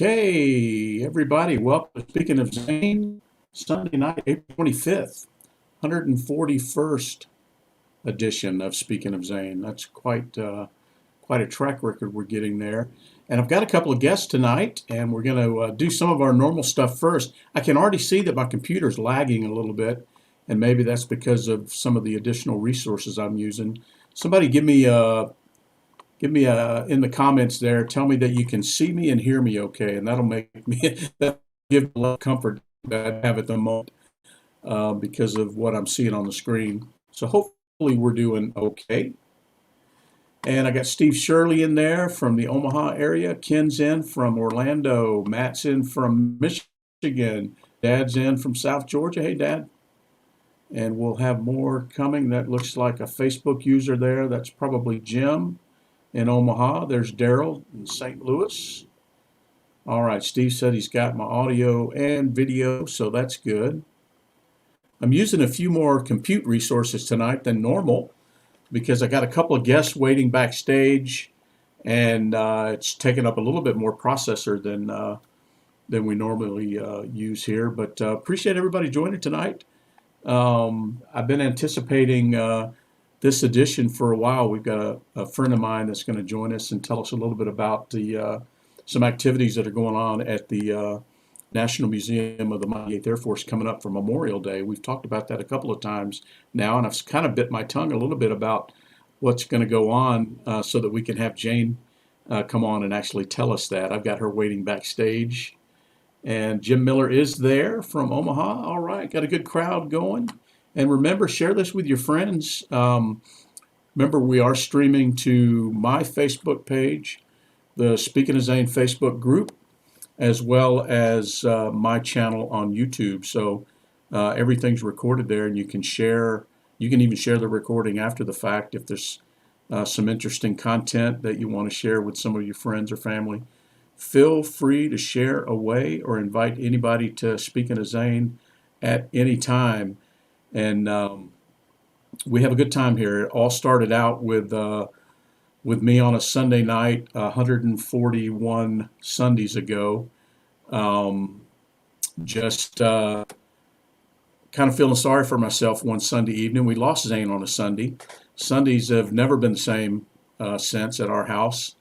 Okay, everybody, welcome to Speaking of Zane, Sunday night, April 25th, 141st edition of Speaking of Zane. That's quite a track record we're getting there. And I've got a couple of guests tonight, and we're going to do some of our normal stuff first. I can already see that my computer's lagging a little bit, and maybe that's because of some of the additional resources I'm using. Somebody give me in the comments there, tell me that you can see me and hear me okay, and that'll make me that give me a lot of comfort that I have at the moment because of what I'm seeing on the screen. So hopefully we're doing okay. And I got Steve Shirley in there from the Omaha area. Ken's in from Orlando. Matt's in from Michigan. Dad's in from South Georgia. Hey, Dad. And we'll have more coming. That looks like a Facebook user there. That's probably Jim in Omaha. There's Daryl in St. Louis. All right, Steve said he's got my audio and video, so that's good. I'm using a few more compute resources tonight than normal because I got a couple of guests waiting backstage, and it's taking up a little bit more processor than we normally use here. But appreciate everybody joining tonight. I've been anticipating this edition for a while. We've got a friend of mine that's going to join us and tell us a little bit about some activities that are going on at the National Museum of the 98th Air Force coming up for Memorial Day. We've talked about that a couple of times now, and I've kind of bit my tongue a little bit about what's going to go on so that we can have Jane come on and actually tell us that. I've got her waiting backstage. And Jim Miller is there from Omaha. All right, got a good crowd going. And remember, share this with your friends. Remember, we are streaming to my Facebook page, the Speaking of Zane Facebook group, as well as my channel on YouTube. So everything's recorded there, and you can share. You can even share the recording after the fact if there's some interesting content that you want to share with some of your friends or family. Feel free to share away or invite anybody to Speaking of Zane at any time. And we have a good time here. It all started out with me on a Sunday night, 141 Sundays ago. Just kind of feeling sorry for myself one Sunday evening. We lost Zane on a Sunday. Sundays have never been the same since at our house.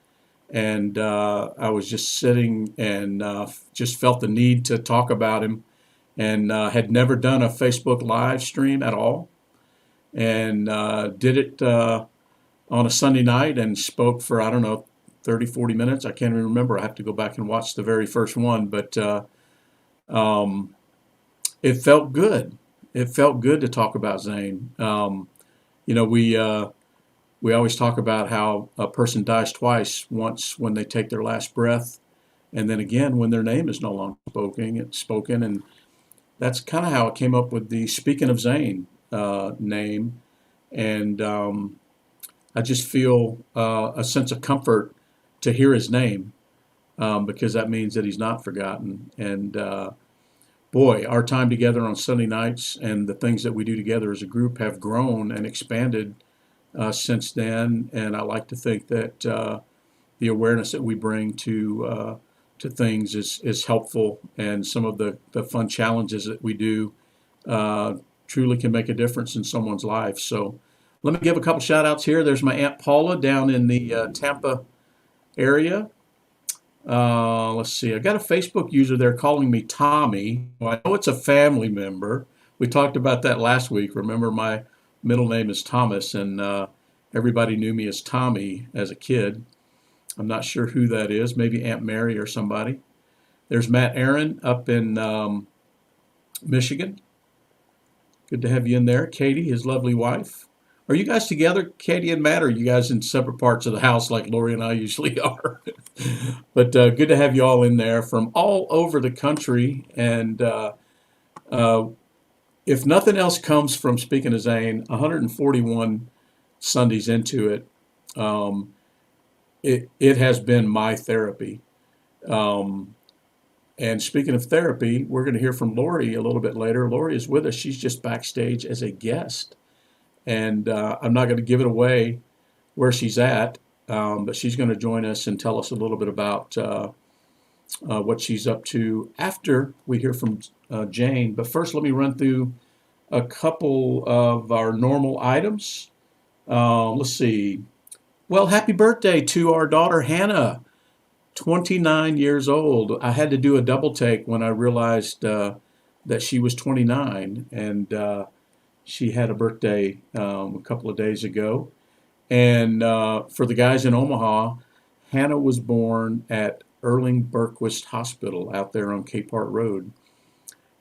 And I was just sitting and just felt the need to talk about him, and had never done a Facebook live stream at all, and did it on a Sunday night and spoke for, I don't know, 30, 40 minutes. I can't even remember. I have to go back and watch the very first one, but it felt good. It felt good to talk about Zane. We always talk about how a person dies twice, once when they take their last breath, and then again when their name is no longer spoken. And that's kind of how it came up with the Speaking of Zane name. And I just feel a sense of comfort to hear his name because that means that he's not forgotten. And boy, our time together on Sunday nights and the things that we do together as a group have grown and expanded since then, and I like to think that the awareness that we bring to things is helpful, and some of the fun challenges that we do truly can make a difference in someone's life. So let me give a couple shout outs here. There's my Aunt Paula down in the Tampa area. Let's see, I got a Facebook user there calling me Tommy. Well, I know it's a family member. We talked about that last week. Remember, my middle name is Thomas, and everybody knew me as Tommy as a kid. I'm not sure who that is. Maybe Aunt Mary or somebody. There's Matt Aaron up in Michigan. Good to have you in there. Katie, his lovely wife. Are you guys together, Katie and Matt, or are you guys in separate parts of the house like Lorie and I usually are? But good to have you all in there from all over the country. And if nothing else comes from Speaking of Zane, 141 Sundays into it, it has been my therapy. And speaking of therapy, we're going to hear from Lorie a little bit later. Lorie is with us. She's just backstage as a guest. And I'm not going to give it away where she's at, but she's going to join us and tell us a little bit about what she's up to after we hear from Jane. But first, let me run through a couple of our normal items. Let's see. Well, happy birthday to our daughter Hannah, 29 years old. I had to do a double take when I realized that she was 29, and she had a birthday a couple of days ago. And for the guys in Omaha, Hannah was born at Erling Berquist Hospital out there on Cape Hart Road.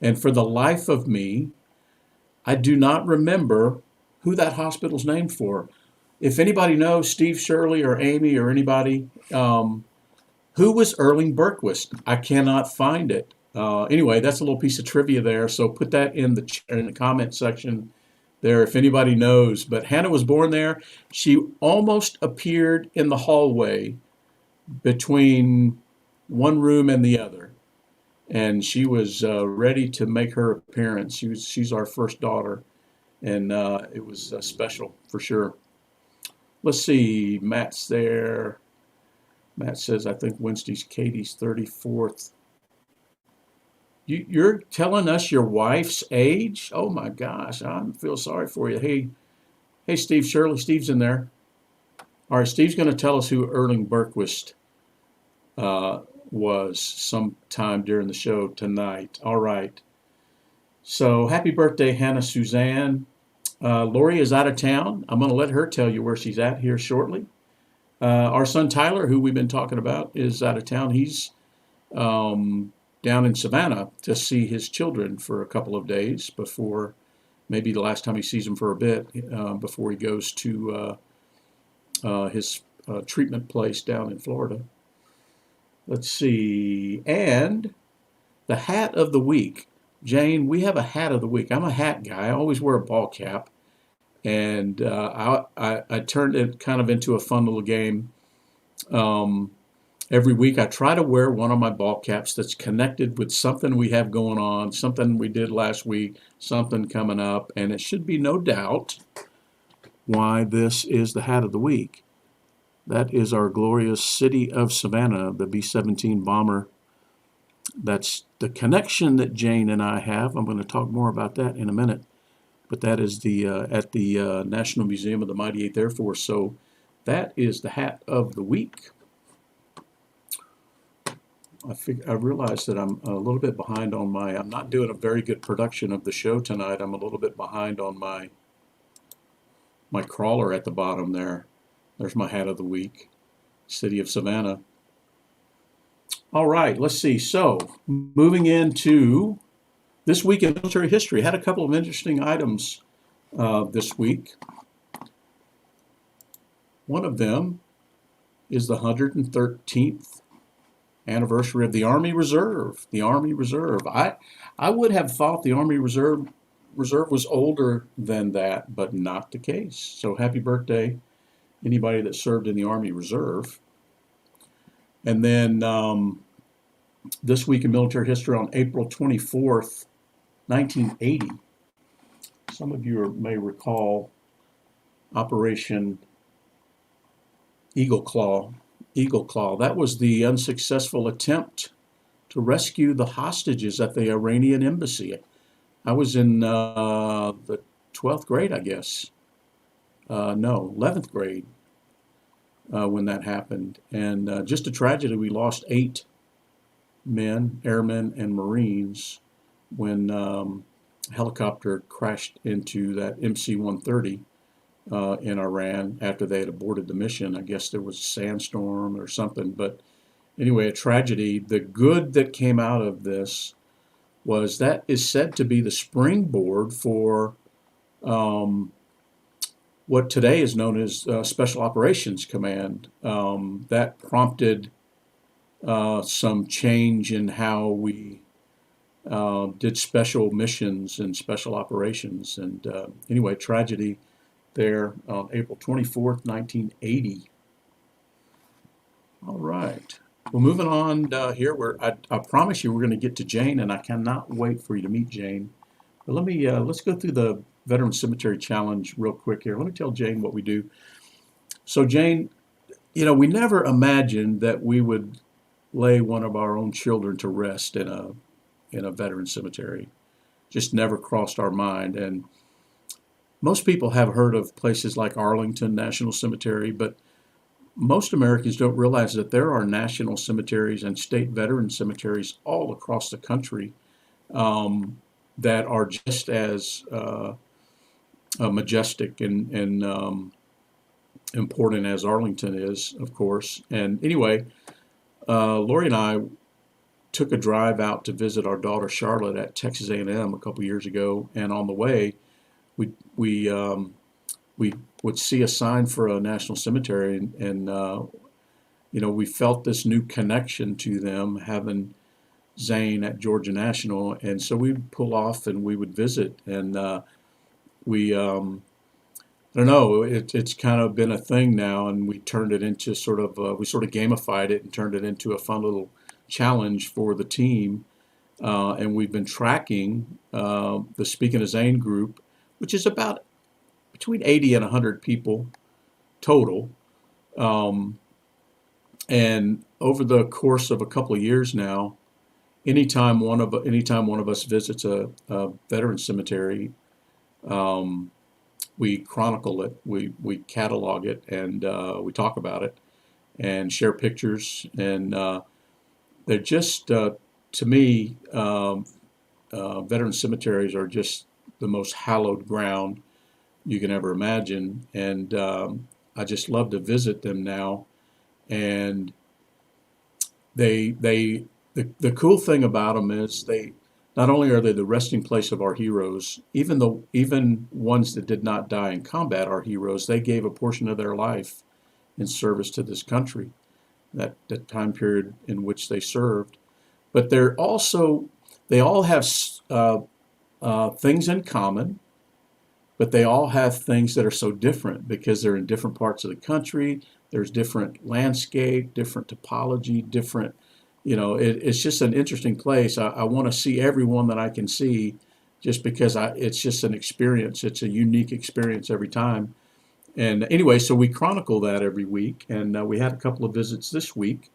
And for the life of me, I do not remember who that hospital's named for. If anybody knows, Steve Shirley or Amy or anybody, who was Erling Berquist? I cannot find it. Anyway, that's a little piece of trivia there. So put that in the comment section there if anybody knows. But Hannah was born there. She almost appeared in the hallway between one room and the other, and she was ready to make her appearance. She's our first daughter, and it was special for sure. Let's see, Matt's there. Matt says, I think Wednesday's Katie's 34th. You're telling us your wife's age? Oh my gosh, I feel sorry for you. Hey, Steve Shirley, Steve's in there. All right, Steve's going to tell us who Erling Berquist was sometime during the show tonight. All right. So happy birthday, Hannah Suzanne. Lorie is out of town. I'm going to let her tell you where she's at here shortly. Our son Tyler, who we've been talking about, is out of town. He's down in Savannah to see his children for a couple of days before, maybe the last time he sees them for a bit, before he goes to his treatment place down in Florida. Let's see. And the hat of the week. Jane, we have a hat of the week. I'm a hat guy. I always wear a ball cap. And I turned it kind of into a fun little game. Every week I try to wear one of my ball caps that's connected with something we have going on, something we did last week, something coming up. And it should be no doubt why this is the hat of the week. That is our glorious city of Savannah, the B-17 bomber. That's the connection that Jane and I have. I'm going to talk more about that in a minute. But that is at the National Museum of the Mighty 8th Air Force. So that is the hat of the week. I realize that I'm a little bit behind on I'm not doing a very good production of the show tonight. I'm a little bit behind on my crawler at the bottom there. There's my hat of the week, City of Savannah. All right, let's see. So moving into this week in military history, had a couple of interesting items this week. One of them is the 113th anniversary of the Army Reserve. The Army Reserve. I would have thought the Army Reserve was older than that, but not the case. So happy birthday, anybody that served in the Army Reserve. And then this week in military history on April 24th, 1980, some of you may recall Operation Eagle Claw. Eagle Claw. That was the unsuccessful attempt to rescue the hostages at the Iranian embassy. I was in the 12th grade, I guess. No, 11th grade when that happened. And just a tragedy. We lost 8 men, airmen, and Marines when a helicopter crashed into that MC-130 in Iran after they had aborted the mission. I guess there was a sandstorm or something. But anyway, a tragedy. The good that came out of this was that is said to be the springboard for what today is known as Special Operations Command. That prompted some change in how we did special missions and special operations. And anyway, tragedy there on April 24th, 1980. All right. Well, moving on here, I promise you we're going to get to Jane, and I cannot wait for you to meet Jane. But let's go through the Veteran Cemetery Challenge real quick here. Let me tell Jane what we do. So Jane, we never imagined that we would lay one of our own children to rest in a veteran cemetery. Just never crossed our mind. And most people have heard of places like Arlington National Cemetery, but most Americans don't realize that there are national cemeteries and state veteran cemeteries all across the country, that are just as majestic and important as Arlington is, of course. And anyway, Lorie and I took a drive out to visit our daughter Charlotte at Texas A&M a couple years ago, and on the way, we we um, we would see a sign for a national cemetery, and we felt this new connection to them, having Zane at Georgia National, and so we would pull off and we would visit, and we I don't know, it's kind of been a thing now, and we turned it into we sort of gamified it and turned it into a fun little challenge for the team, and we've been tracking the Speaking of Zane group, which is about between 80 and 100 people total. Um, and over the course of a couple of years now, anytime one of us visits a veteran cemetery, um, we chronicle it, we catalog it, and we talk about it and share pictures. And they're just, to me, veteran cemeteries are just the most hallowed ground you can ever imagine. And I just love to visit them now. And the cool thing about them is they not only are they the resting place of our heroes, even ones that did not die in combat are heroes. They gave a portion of their life in service to this country, that time period in which they served. But they all have things in common, but they all have things that are so different because they're in different parts of the country. There's different landscape, different topology, different, it's just an interesting place. I want to see everyone that I can see, just because it's just an experience. It's a unique experience every time. And anyway, so we chronicle that every week, and we had a couple of visits this week.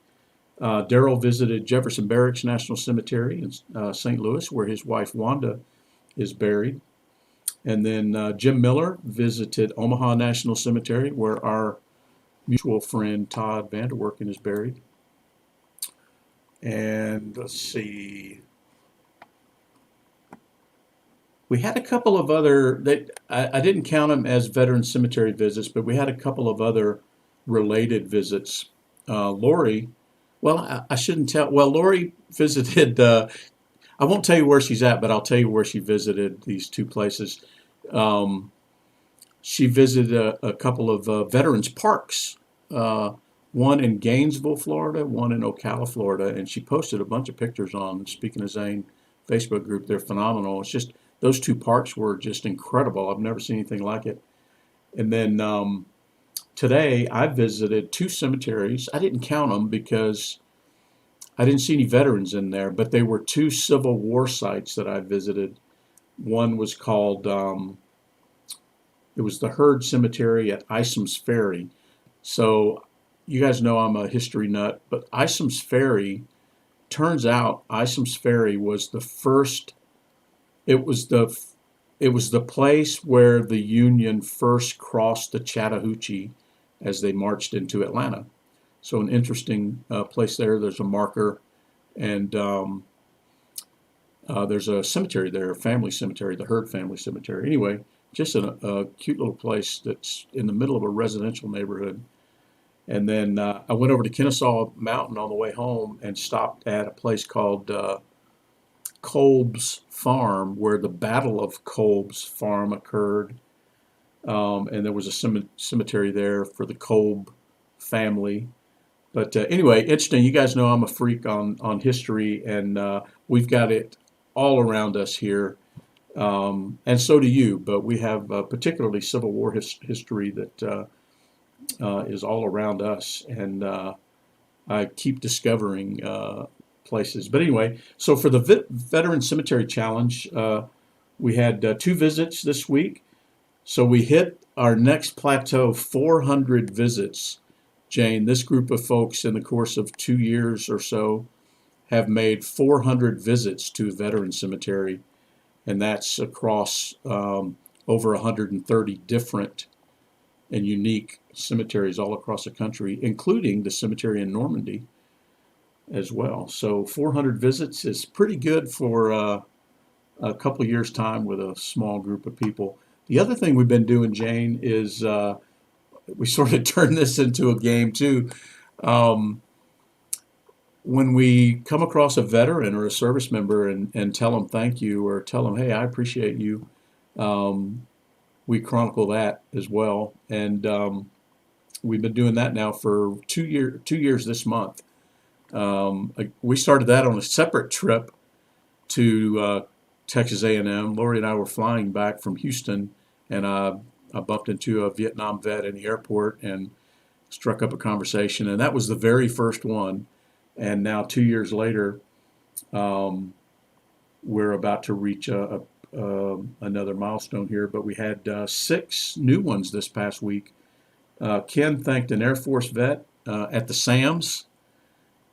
Daryl visited Jefferson Barracks National Cemetery in St. Louis, where his wife Wanda is buried. And then Jim Miller visited Omaha National Cemetery, where our mutual friend Todd Vanderwerken is buried. And let's see, we had a couple of other I didn't count them as veteran cemetery visits, but we had a couple of other related visits. Lorie, well, I shouldn't tell. Well, Lorie visited. I won't tell you where she's at, but I'll tell you where she visited these two places. Um, she visited a couple of veterans parks, one in Gainesville, Florida, one in Ocala, Florida, and she posted a bunch of pictures on Speaking of Zane Facebook group. They're phenomenal. It's just those two parks were just incredible. I've never seen anything like it. And then today I visited two cemeteries. I didn't count them because I didn't see any veterans in there, but they were two Civil War sites that I visited. One was called, it was the Herd Cemetery at Isom's Ferry. So you guys know I'm a history nut, but Isom's Ferry, turns out Isom's Ferry was the first, it was the place where the Union first crossed the Chattahoochee as they marched into Atlanta. So an interesting place there. There's a marker, and there's a cemetery there, a family cemetery, the Herd Family Cemetery. Anyway, just a cute little place that's in the middle of a residential neighborhood. And then I went over to Kennesaw Mountain on the way home and stopped at a place called Kolb's Farm, where the Battle of Kolb's Farm occurred. And there was a cemetery there for the Kolb family. But anyway, interesting. You guys know I'm a freak on history, and we've got it all around us here. And so do you. But we have particularly Civil War history that is all around us. And I keep discovering places. But anyway, so for the Veteran Cemetery Challenge, we had two visits this week. So we hit our next plateau, 400 visits, Jane, this group of folks in the course of 2 years or so have made 400 visits to a veteran cemetery, and that's across over 130 different and unique cemeteries all across the country, including the cemetery in Normandy as well. So 400 visits is pretty good for a couple of years' time with a small group of people. The other thing we've been doing, Jane, is we sort of turned this into a game too. Um, when we come across a veteran or a service member and tell them thank you or tell them, hey, I appreciate you, um, we chronicle that as well. And we've been doing that now for 2 years this month. We started that on a separate trip to Texas A&M. Lorie and I were flying back from Houston, and I bumped into a Vietnam vet in the airport and struck up a conversation. And that was the very first one. And now 2 years later, um, we're about to reach another milestone here. But we had 6 new ones this past week. Ken thanked an Air Force vet at the Sam's.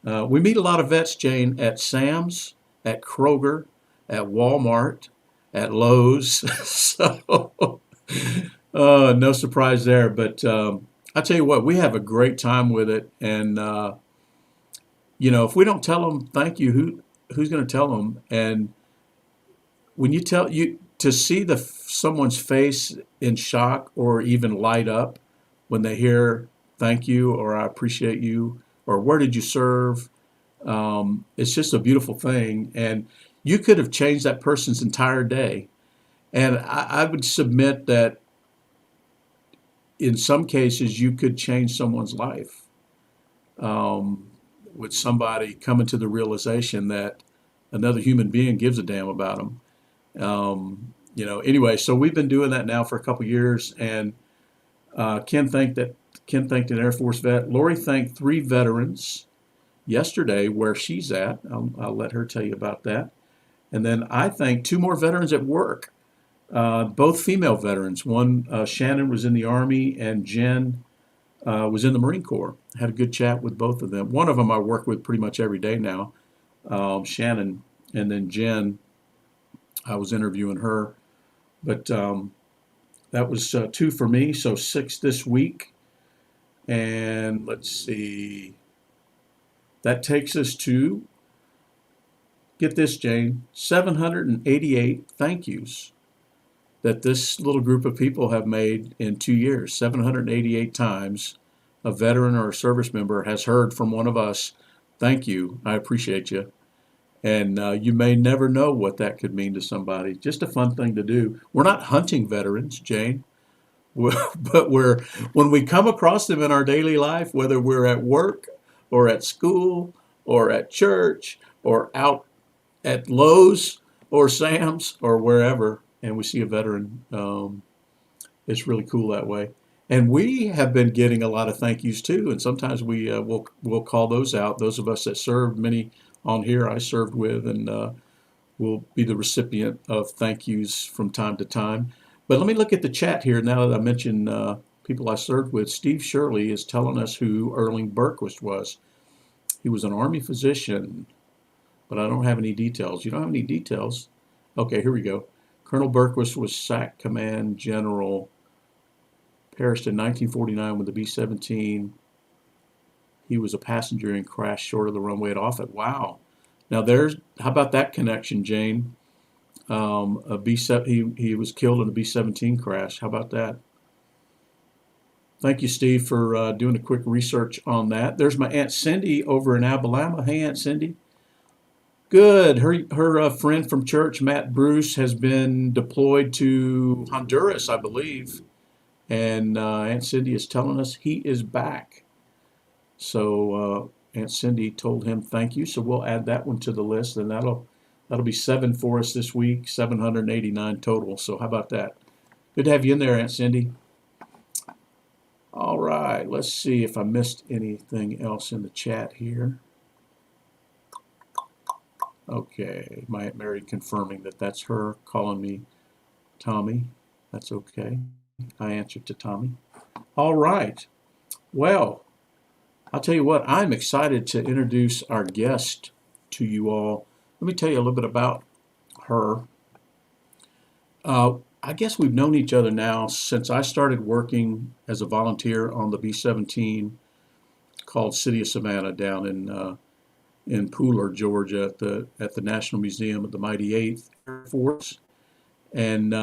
We meet a lot of vets, Jane, at Sam's, at Kroger, at Walmart, at Lowe's. So no surprise there. But I tell you what, we have a great time with it. And if we don't tell them thank you, who's going to tell them? And when you tell you to see someone's face in shock or even light up when they hear thank you or I appreciate you or where did you serve, it's just a beautiful thing. And you could have changed that person's entire day. And I would submit that in some cases you could change someone's life. With somebody coming to the realization that another human being gives a damn about them. Anyway, so we've been doing that now for a couple years, and Ken thanked an Air Force vet. Lorie thanked 3 veterans yesterday where she's at. I'll let her tell you about that. And then I thanked 2 more veterans at work, both female veterans. One, Shannon, was in the Army, and Jen was in the Marine Corps. Had a good chat with both of them. One of them I work with pretty much every day now, Shannon, and then Jen, I was interviewing her. But that was 2 for me, so 6 this week. And let's see, that takes us to, get this, Jane, 788 thank yous that this little group of people have made in 2 years. 788 times a veteran or a service member has heard from one of us, thank you, I appreciate you. And you may never know what that could mean to somebody. Just a fun thing to do. We're not hunting veterans, Jane, but when we come across them in our daily life, whether we're at work or at school or at church or out at Lowe's or Sam's or wherever, and we see a veteran, it's really cool that way. And we have been getting a lot of thank yous too, and sometimes we'll call those out. Those of us that served, many on here I served with, and will be the recipient of thank yous from time to time. But let me look at the chat here now that I mentioned people I served with. Steve Shirley is telling us who Erling Berquist was. He was an Army physician, but I don't have any details. You don't have any details? Okay, here we go. Colonel Berquist was SAC Command General, perished in 1949 with the B-17. He was a passenger and crashed short of the runway at Offutt. Wow. Now how about that connection, Jane? He was killed in a B-17 crash. How about that? Thank you, Steve, for doing a quick research on that. There's my Aunt Cindy over in Alabama. Hey, Aunt Cindy. Good. Her friend from church, Matt Bruce, has been deployed to Honduras, I believe. And Aunt Cindy is telling us he is back. So Aunt Cindy told him thank you. So we'll add that one to the list, and that'll be 7 for us this week, 789 total. So how about that? Good to have you in there, Aunt Cindy. All right, let's see if I missed anything else in the chat here. Okay, my Aunt Mary confirming that that's her calling me Tommy. That's okay. I answered to Tommy. All right. Well, I'll tell you what, I'm excited to introduce our guest to you all. Let me tell you a little bit about her. I guess we've known each other now since I started working as a volunteer on the B-17 called City of Savannah down in Pooler, Georgia, at the National Museum of the Mighty Eighth Air Force. And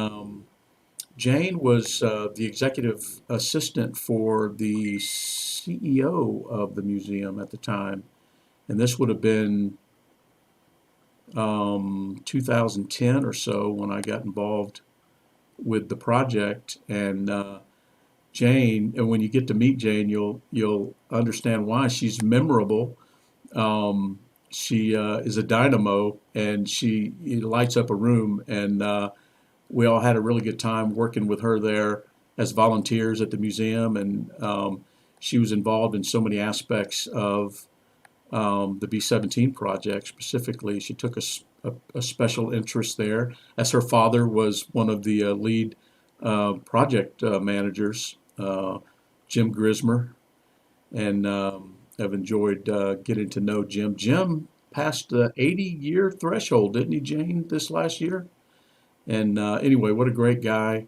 Jane was the executive assistant for the CEO of the museum at the time, and this would have been 2010 or so when I got involved with the project. And Jane, and when you get to meet Jane, you'll understand why she's memorable. She is a dynamo, and she lights up a room. And we all had a really good time working with her there as volunteers at the museum. And she was involved in so many aspects of the B-17 project specifically. She took a special interest there, as her father was one of the lead project managers, Jim Grismer, and I've enjoyed getting to know Jim. Jim passed the 80-year threshold, didn't he, Jane, this last year? And anyway, what a great guy.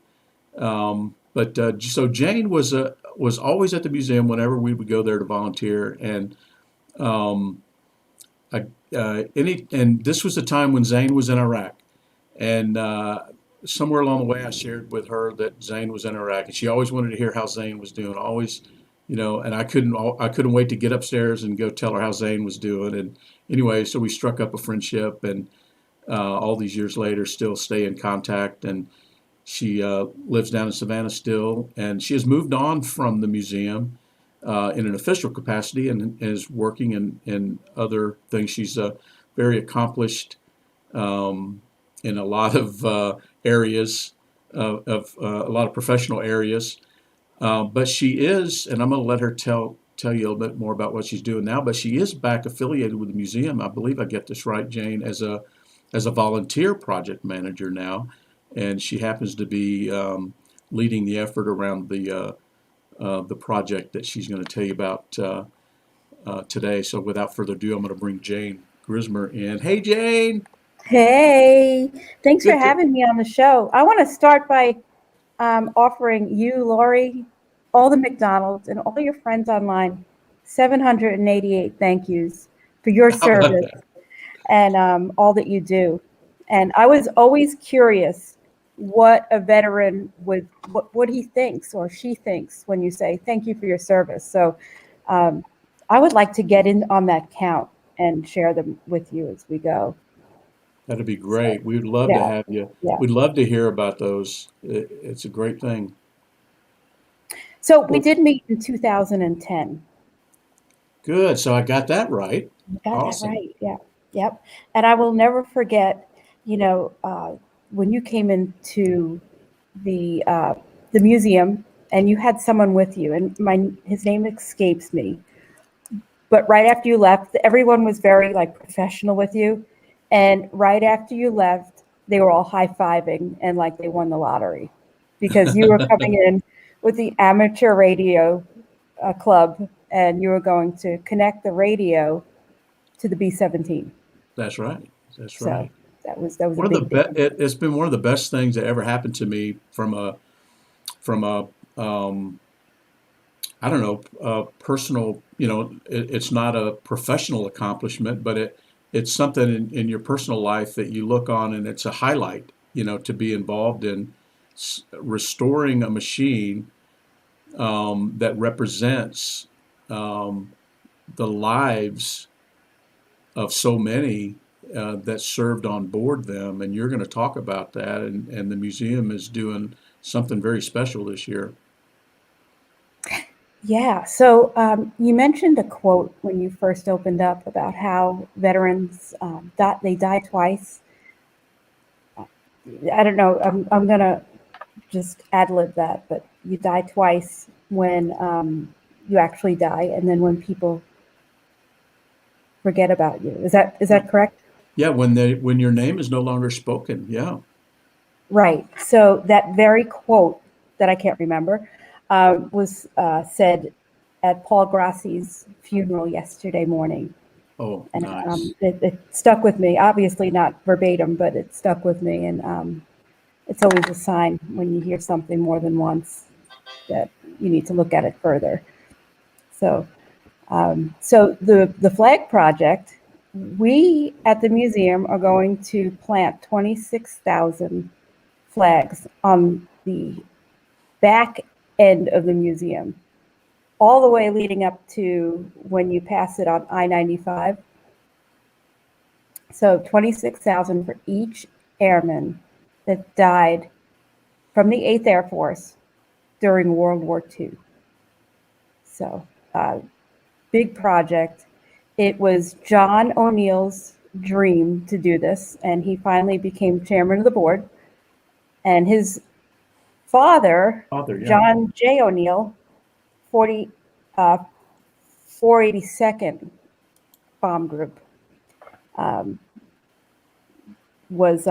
But so Jane was always at the museum whenever we would go there to volunteer, and um, and this was the time when Zane was in Iraq, and somewhere along the way, I shared with her that Zane was in Iraq, and she always wanted to hear how Zane was doing. Always, and I couldn't wait to get upstairs and go tell her how Zane was doing. And anyway, so we struck up a friendship, and all these years later, still stay in contact. And she lives down in Savannah still, and she has moved on from the museum in an official capacity and is working in other things. She's very accomplished in a lot of areas of a lot of professional areas. But she is, and I'm going to let her tell you a little bit more about what she's doing now. But she is back affiliated with the museum. I believe I get this right, Jane, as a volunteer project manager now, and she happens to be leading the effort around the project that she's going to tell you about today. So without further ado, I'm going to bring Jane Grismer in. Hey, Jane. Hey, thanks for Good to. having me on the show. I want to start by offering you, Lorie, all the McDonald's, and all your friends online 788 thank yous for your How about service that? and all that you do. And I was always curious what a veteran would, what he thinks or she thinks when you say thank you for your service. So um, I would like to get in on that count and share them with you as we go. That'd be So, great. We'd love to yeah, have you. yeah. We'd love to hear about those. It's a great thing. So we Well, did meet in 2010. good. So I got that right. You got that Awesome. right. Yeah. Yep. And I will never forget, you know, when you came into the uh, the museum and you had someone with you, and his name escapes me. But right after you left, everyone was very like professional with you. And right after you left, they were all high fiving and like they won the lottery because you were coming in with the amateur radio club and you were going to connect the radio to the B-17. That's right. That's So right. that was a One of the big best. deal. It's been one of the best things that ever happened to me from a I don't know, personal, it's not a professional accomplishment, but it's something in your personal life that you look on and it's a highlight, to be involved in restoring a machine that represents um, the lives of so many that served on board them. And you're going to talk about that. And the museum is doing something very special this year. Yeah. So you mentioned a quote when you first opened up about how veterans they die twice. I don't know. I'm gonna just ad lib that, but you die twice when you actually die, and then when people forget about you. Is that correct? Yeah, when your name is no longer spoken. Yeah. Right. So that very quote that I can't remember was said. at Paul Grassi's funeral yesterday morning. Oh, And nice. it stuck with me, obviously not verbatim, but it stuck with me. And it's always a sign when you hear something more than once that you need to look at it further. So, so the flag project, we at the museum are going to plant 26,000 flags on the back end of the museum, all the way leading up to when you pass it on I-95. So 26,000 for each airman that died from the 8th Air Force during World War II. So big project. It was John O'Neill's dream to do this, and he finally became chairman of the board. And his father, Father, yeah. John J. O'Neill, 482nd Bomb Group, was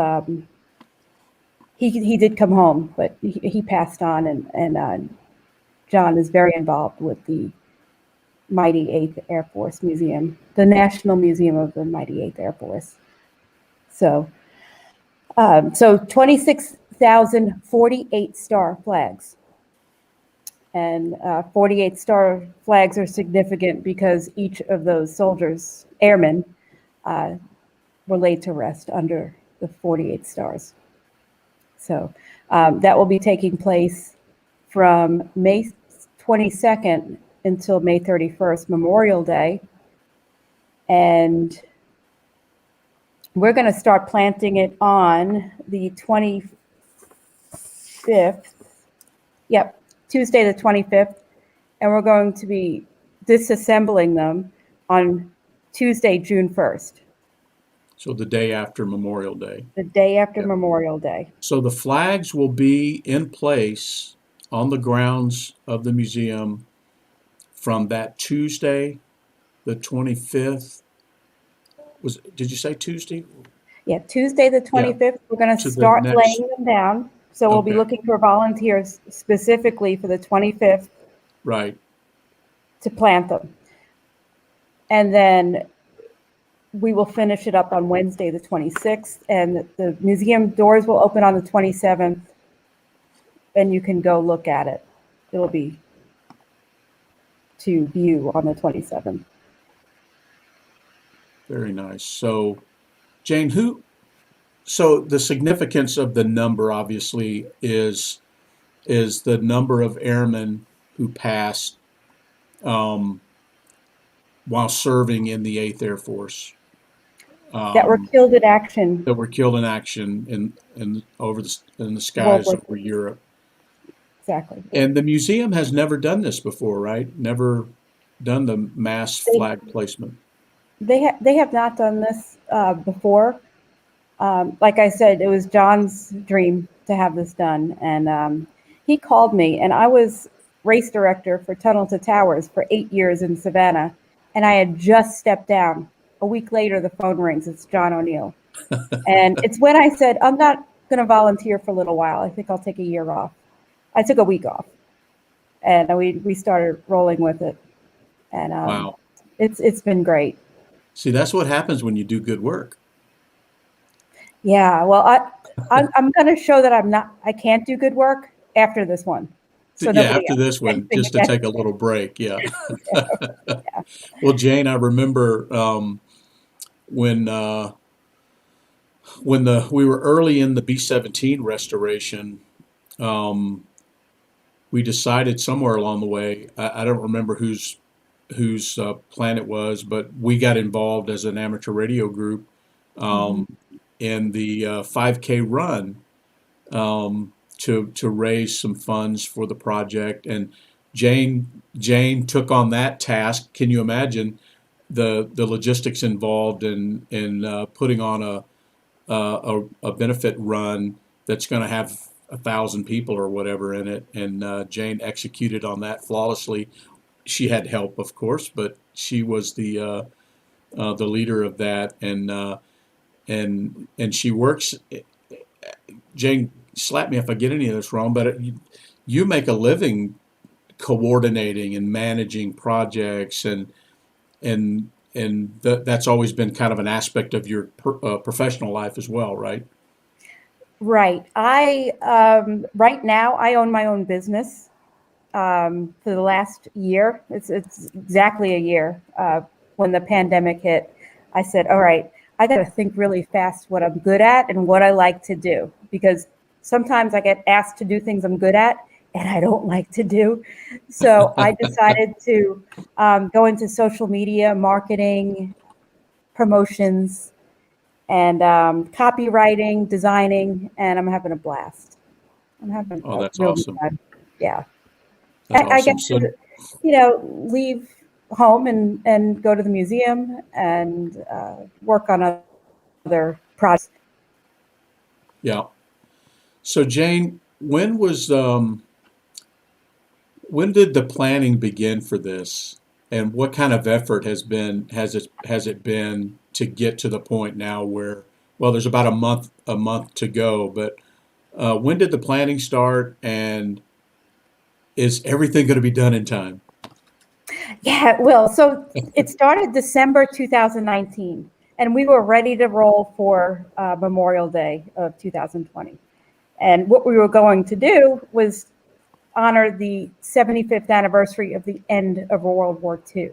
he did come home, but he passed on, and John is very involved with the Mighty 8th Air Force Museum, the National Museum of the Mighty 8th Air Force. So, so 26,048 star flags. And 48 star flags are significant because each of those soldiers, airmen, were laid to rest under the 48 stars. So that will be taking place from May 22nd until May 31st, Memorial Day. And we're going to start planting it on the 25th. Yep, Tuesday the 25th. And we're going to be disassembling them on Tuesday, June 1st. So the day after Memorial Day. The day after Yep. Memorial Day. So the flags will be in place on the grounds of the museum from that Tuesday, the 25th. Did you say Tuesday? Yeah, Tuesday the 25th, we're going to To the start next. laying them down. So we'll be Okay. looking for volunteers specifically for the 25th Right. to plant them. And then we will finish it up on Wednesday the 26th, and the museum doors will open on the 27th, and you can go look at it. It'll be to view on the 27th. Very nice. So, Jane, so the significance of the number obviously is the number of airmen who passed um, while serving in the 8th Air Force That were killed in action. that were killed in action in the World skies War over II. Europe. Exactly. And the museum has never done this before, right? Never done the mass flag placement. They have not done this before. Like I said, it was John's dream to have this done, and he called me, and I was race director for Tunnel to Towers for 8 years in Savannah, and I had just stepped down. A week later, the phone rings. It's John O'Neill, and it's when I said, I'm not going to volunteer for a little while. I think I'll take a year off. I took a week off, and we started rolling with it, and Wow. it's been great. See, that's what happens when you do good work. Yeah, well, I'm going to show that I can't do good work after this one. So Yeah, nobody after else this can one, think just to take a little break. Yeah. yeah. Well, Jane, I remember when we were early in the B-17 restoration, um, we decided somewhere along the way. I don't remember whose plan it was, but we got involved as an amateur radio group Mhm. in the 5K run to raise some funds for the project. And Jane took on that task. Can you imagine the logistics involved in putting on a benefit run that's going to have 1,000 people or whatever in it? And Jane executed on that flawlessly. She had help, of course, but she was the leader of that, and she works. Jane, slap me if I get any of this wrong, but you make a living coordinating and managing projects, and that's always been kind of an aspect of your professional life as well, right? Right. Right now I own my own business. For the last year, it's exactly a year. When the pandemic hit, I said, all right, I got to think really fast what I'm good at and what I like to do, because sometimes I get asked to do things I'm good at and I don't like to do. So I decided to go into social media marketing, promotions, and copywriting, designing, and I'm having a blast. I'm having Oh, a that's real good awesome. time. Yeah. That's I get awesome. So, to, leave home and go to the museum and work on other projects. yeah. So Jane, when did the planning begin for this, and what kind of effort has it been to get to the point now where, well, there's about a month to go, but when did the planning start, and is everything going to be done in time? Yeah, well, so it started December 2019, and we were ready to roll for Memorial Day of 2020. And what we were going to do was honor the 75th anniversary of the end of World War II.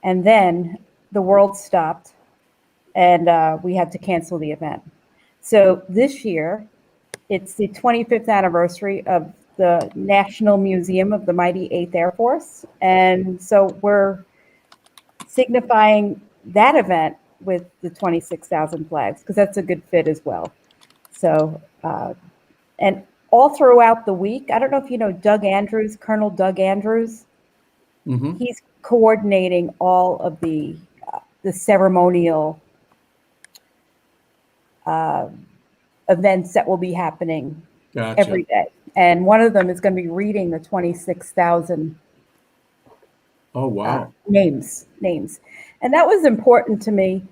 And then the world stopped, and we had to cancel the event. So this year, it's the 25th anniversary of the National Museum of the Mighty 8th Air Force. And so we're signifying that event with the 26,000 flags, because that's a good fit as well. So, and all throughout the week, I don't know if you know Doug Andrews, Colonel Doug Andrews. Mm-hmm. He's coordinating all of the ceremonial events that will be happening Gotcha. every day. And one of them is going to be reading the 26,000 Oh, wow. names. And that was important to me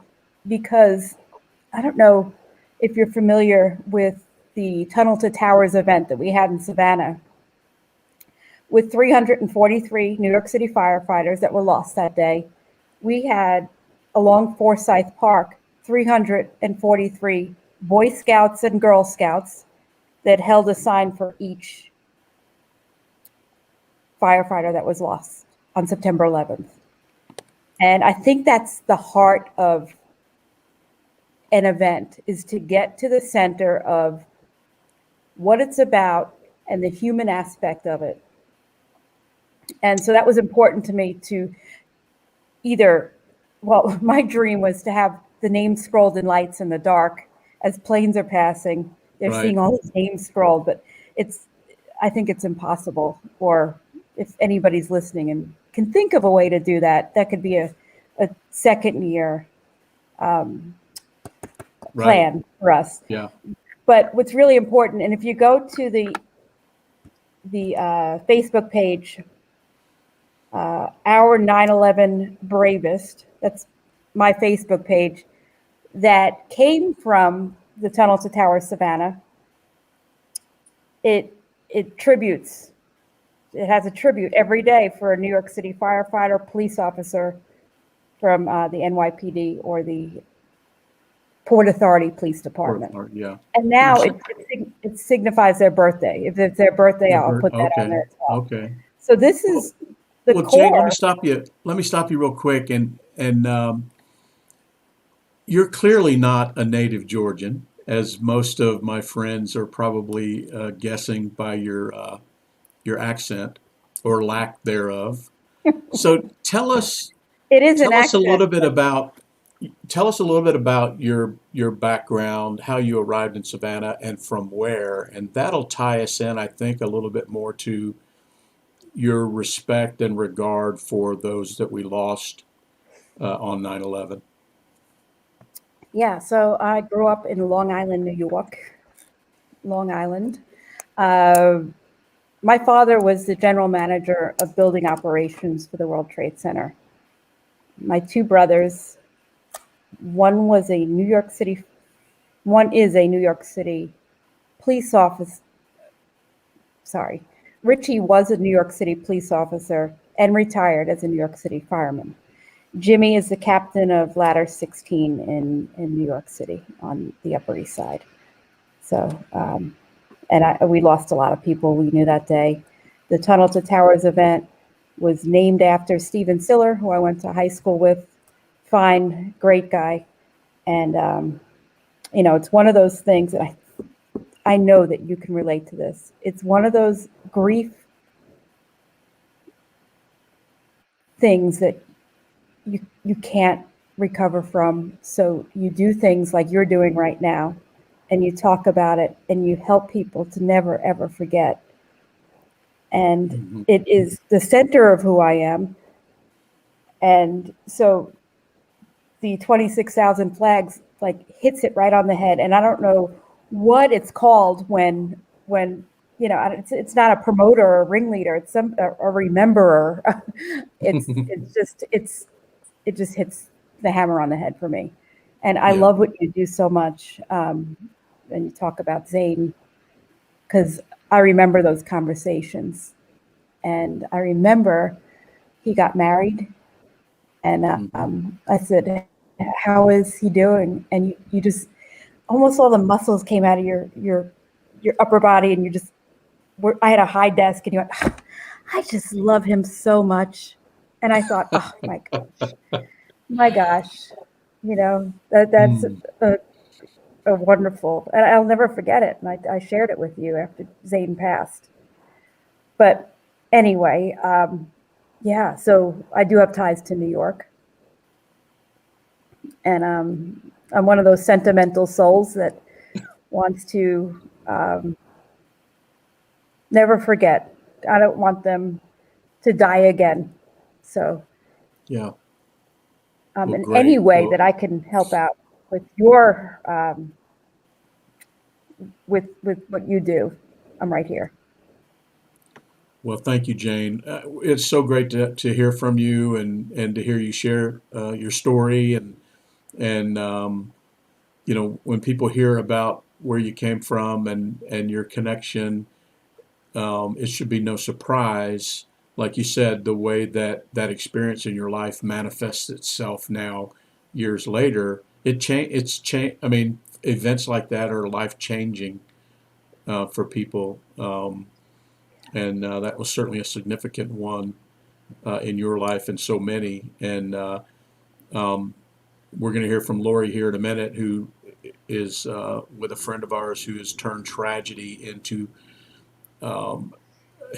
because I don't know if you're familiar with the Tunnel to Towers event that we had in Savannah with 343 New York City firefighters that were lost that day. We had along Forsyth Park 343 Boy Scouts and Girl Scouts that held a sign for each firefighter that was lost on September 11th. And I think that's the heart of an event, is to get to the center of what it's about and the human aspect of it. And so that was important to me to either, well, my dream was to have the names scrolled in lights in the dark as planes are passing. They're Right. seeing all these names scrolled, but I think it's impossible. Or if anybody's listening and can think of a way to do that, that could be a second year Right. plan for us. Yeah. But what's really important, and if you go to the Facebook page, our 9/11 Bravest, that's my Facebook page, that came from the Tunnel to Towers Savannah. It tributes. It has a tribute every day for a New York City firefighter, police officer from the NYPD or the Port Authority Police Department. Yeah. And now it signifies their birthday. If it's their birthday, I'll put that on Okay. there as well. Okay. So this Well, is the well, Jane, let me core. stop you. Let me stop you real quick, and you're clearly not a native Georgian, as most of my friends are probably guessing by your accent or lack thereof. So It is an tell us a accent. little bit about tell us a little bit about your background, how you arrived in Savannah, and from where, and that'll tie us in, I think, a little bit more to your respect and regard for those that we lost on 9/11. Yeah, so I grew up in Long Island, New York. Long Island. Uh, my father was the general manager of building operations for the World Trade Center. My two brothers, one was a New York City, one is a New York City police officer. Sorry, Richie was a New York City police officer and retired as a New York City fireman. Jimmy is the captain of Ladder 16 in New York City on the Upper East Side. So, we lost a lot of people we knew that day. The Tunnel to Towers event was named after Stephen Siller, who I went to high school with. Fine, great guy. And, it's one of those things that I know that you can relate to this. It's one of those grief things that you can't recover from. So you do things like you're doing right now, and you talk about it, and you help people to never, ever forget. And it is the center of who I am. And so the 26,000 flags hits it right on the head. And I don't know what it's called when it's not a promoter or a ringleader, it's a rememberer. It just hits the hammer on the head for me. And I love what you do so much. And you talk about Zane, because I remember those conversations. And I remember he got married, and I said, "How is he doing?" And you just, almost all the muscles came out of your upper body, and I had a high desk, and you went, "Oh, I just love him so much." And I thought, oh my gosh, that's a wonderful, and I'll never forget it. And I shared it with you after Zane passed. But anyway, so I do have ties to New York. And I'm one of those sentimental souls that wants to never forget. I don't want them to die again. So Yeah. in any way that I can help out with your with what you do, I'm right here. Well, thank you, Jane. It's so great to hear from you and to hear you share your story and when people hear about where you came from and your connection, it should be no surprise, like you said, the way that experience in your life manifests itself now, years later. I mean, events like that are life changing for people, and that was certainly a significant one in your life and so many. And we're going to hear from Lorie here in a minute, who is with a friend of ours who has turned tragedy into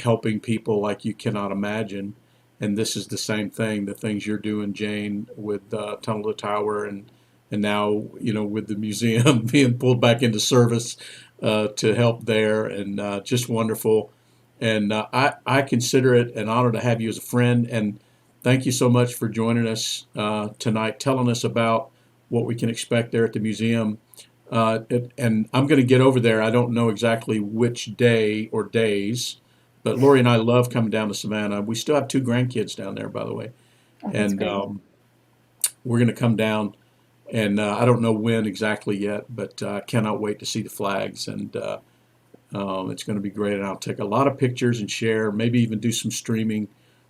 helping people like you cannot imagine. And this is the same thing, the things you're doing, Jane, with Tunnel to Tower and now, with the museum being pulled back into service to help there, and just wonderful. And I consider it an honor to have you as a friend. And thank you so much for joining us tonight, telling us about what we can expect there at the museum. And I'm going to get over there. I don't know exactly which day or days, but Lorie and I love coming down to Savannah. We still have 2 grandkids down there, by the way. Oh, that's And great. we're going to come down, and I don't know when exactly yet, but I cannot wait to see the flags. And it's going to be great. And I'll take a lot of pictures and share, maybe even do some streaming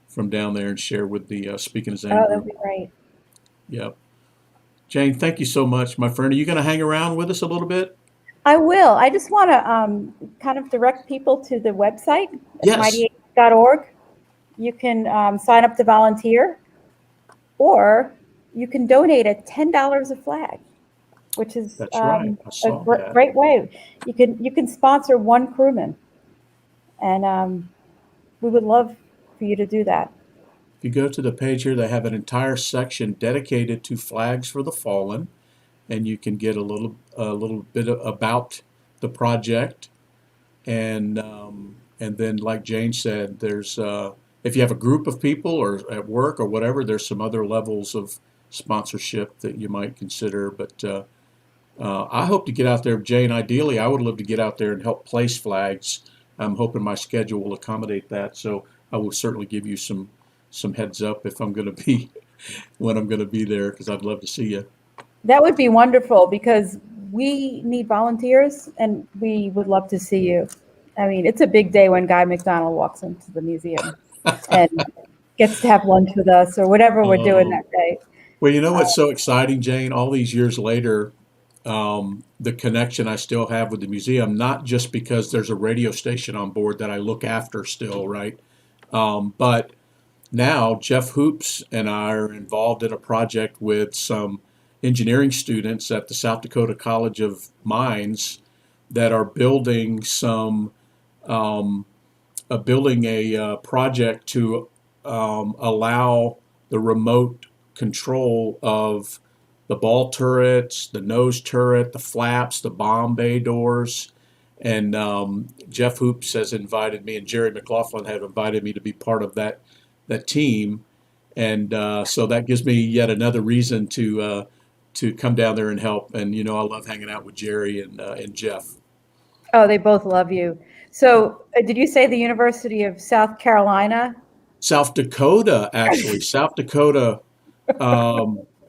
from down there and share with the Speaking of Zane Oh, group. that'd be great. Yep. Jane, thank you so much, my friend. Are you going to hang around with us a little bit? I will. I just want to kind of direct people to the website, Yes. mighty8.org. You can sign up to volunteer, or you can donate at $10 a flag, which is That's right. I a saw that. great way. You can sponsor one crewman, and we would love for you to do that. If you go to the page here, they have an entire section dedicated to flags for the fallen, and you can get a little bit about the project, and then, like Jane said, there's if you have a group of people or at work or whatever, there's some other levels of sponsorship that you might consider. But I hope to get out there, Jane. Ideally, I would love to get out there and help place flags. I'm hoping my schedule will accommodate that, so I will certainly give you some heads up if I'm going to be when I'm going to be there, because I'd love to see you. That would be wonderful, because we need volunteers, and we would love to see you. I mean, it's a big day when Guy McDonald walks into the museum and gets to have lunch with us or whatever we're doing Um, that day. well, you know what's so exciting, Jane? All these years later, the connection I still have with the museum, not just because there's a radio station on board that I look after still, right? But now Jeff Hoops and I are involved in a project with some engineering students at the South Dakota College of Mines that are building um, a project to allow the remote control of the ball turrets, the nose turret, the flaps, the bomb bay doors. And Jeff Hoops has invited me, and Jerry McLaughlin have invited me to be part of that team. And so that gives me yet another reason to come down there and help. And you know, I love hanging out with Jerry and Jeff. Oh, they both love you. So, did you say the University of South Carolina? South Dakota, actually, South Dakota It's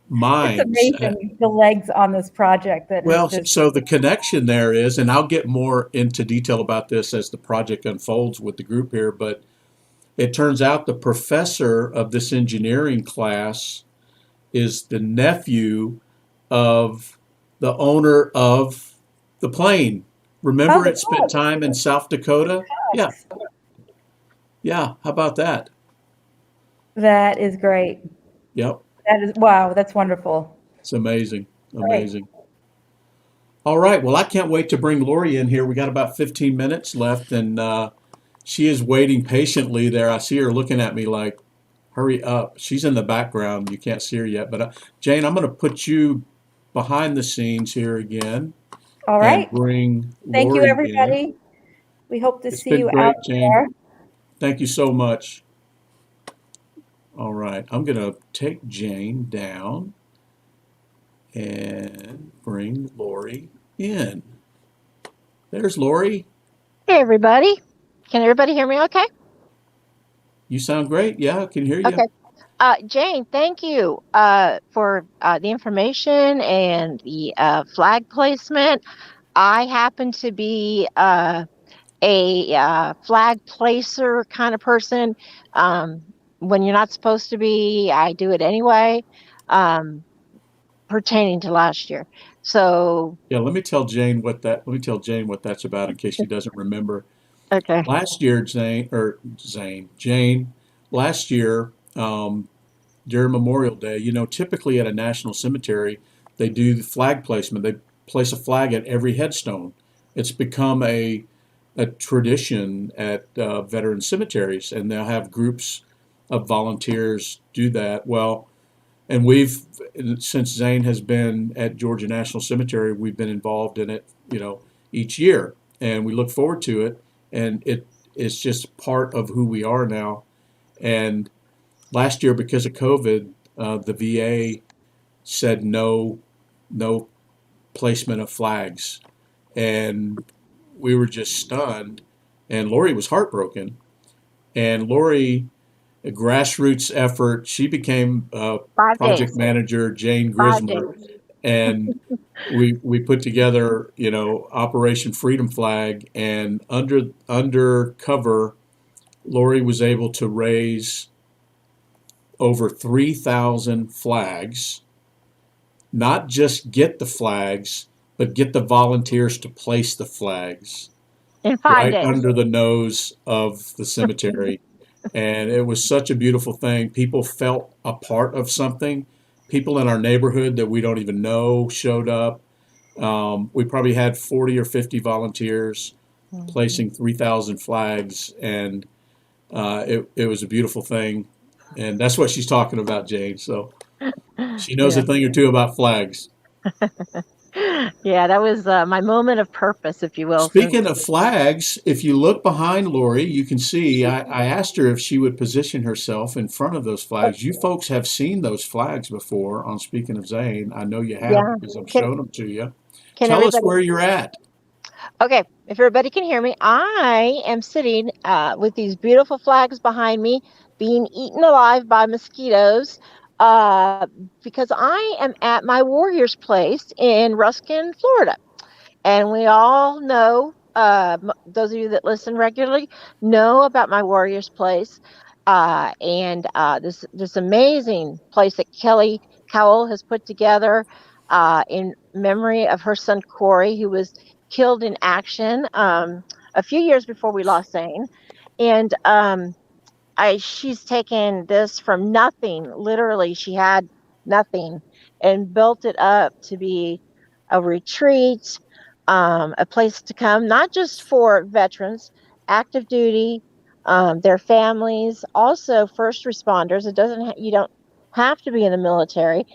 mines. amazing the legs on this project that has Well, just. so the connection there is, and I'll get more into detail about this as the project unfolds with the group here, but it turns out the professor of this engineering class is the nephew of the owner of the plane. Oh, Remember the it spent Cubs. time in South Dakota? Yeah, Cubs. yeah. How about that? That is great. Yep, That is wow. That's wonderful. it's amazing, Great. amazing. All right. Well, I can't wait to bring Lorie in here. We got about 15 minutes left, and she is waiting patiently there. I see her looking at me like, hurry up. She's in the background. You can't see her yet. But Jane, I'm going to put you behind the scenes here again All and right. bring Thank you, Lorie in. everybody. We hope to It's see been you out great, Jane. there. Thank you so much. All right. I'm going to take Jane down and bring Lorie in. There's Lorie. Hey, everybody. Can everybody hear me okay? You sound great. Yeah, I can hear you. Okay. Jane, thank you for the information and the flag placement. I happen to be a flag placer kind of person. Um, when you're not supposed to be, I do it anyway, um, pertaining to last year. So, Yeah, let me tell Jane what that's about in case she doesn't remember. okay. Last year, Jane, last year, during Memorial Day, you know, typically at a national cemetery, they do the flag placement. They place a flag at every headstone. It's become a tradition at veteran cemeteries, and they'll have groups of volunteers do that. Well, and since Zane has been at Georgia National Cemetery, we've been involved in it, you know, each year, and we look forward to it. And it's just part of who we are now. And last year, because of COVID, the VA said no placement of flags, and we were just stunned. And Lorie was heartbroken. And Lorie, a grassroots effort, she became 5 days. project manager, Jane 5 days. Grismer, and we put together, you know, Operation Freedom Flag, and under cover, Lorie was able to raise over 3,000 flags, not just get the flags, but get the volunteers to place the flags In five right days. under the nose of the cemetery. And it was such a beautiful thing. People felt a part of something. People in our neighborhood that we don't even know showed up. We probably had 40 or 50 volunteers Mhm. placing 3,000 flags, and it was a beautiful thing. And that's what she's talking about, Jane. So she knows a Yeah. thing or two about flags. Yeah, that was my moment of purpose, if you will, since Speaking of flags, if you look behind Lorie, you can see I asked her if she would position herself in front of those flags. You folks have seen those flags before on Speaking of Zane. I know you have yeah. because I've Can shown them to you. can Tell us everybody where you're at. Okay, if everybody can hear me, I am sitting with these beautiful flags behind me being eaten alive by mosquitoes uh, because I am at my warrior's place in Ruskin, Florida. And we all know those of you that listen regularly know about my Warrior's Place, and this amazing place that Kelly Cowell has put together in memory of her son Corey, who was killed in action a few years before we lost Zane. And she's taken this from nothing. Literally, she had nothing and built it up to be a retreat, a place to come, not just for veterans, active duty, their families, also first responders. It doesn't, you don't have to be in the military,